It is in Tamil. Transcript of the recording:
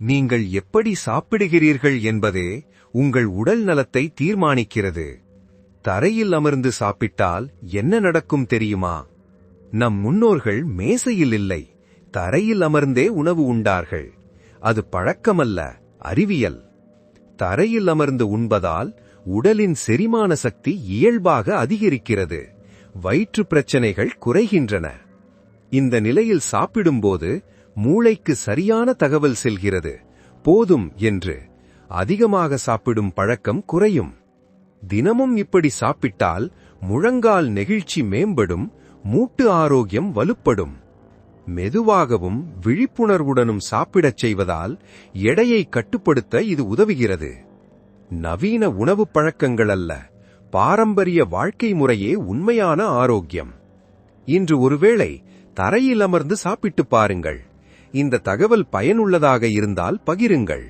நீங்கள் எப்படி சாப்பிடுகிறீர்கள் என்பதே உங்கள் உடல் நலத்தை தீர்மானிக்கிறது. தரையில் அமர்ந்து சாப்பிட்டால் என்ன நடக்கும் தெரியுமா? நம் முன்னோர்கள் மேசையில் இல்லை, தரையில் அமர்ந்தே உணவு உண்டார்கள். அது பழக்கமல்ல, அறிவியல். தரையில் அமர்ந்து உண்பதால் உடலின் செரிமான சக்தி இயல்பாக அதிகரிக்கிறது, வயிற்று பிரச்சனைகள் குறைகின்றன. இந்த நிலையில் சாப்பிடும்போது மூளைக்கு சரியான தகவல் செல்கிறது, போதும் என்று. அதிகமாக சாப்பிடும் பழக்கம் குறையும். தினமும் இப்படி சாப்பிட்டால் முழங்கால் நெகிழ்ச்சி மேம்படும், மூட்டு ஆரோக்கியம் வலுப்படும். மெதுவாகவும் விழிப்புணர்வுடனும் சாப்பிடச் செய்வதால் எடையை கட்டுப்படுத்த இது உதவுகிறது. நவீன உணவு பழக்கங்கள் அல்ல, பாரம்பரிய வாழ்க்கை முறையே உண்மையான ஆரோக்கியம். இன்று ஒருவேளை தரையில் அமர்ந்து சாப்பிட்டு பாருங்கள். இந்த தகவல் பயனுள்ளதாக இருந்தால் பகிருங்கள்.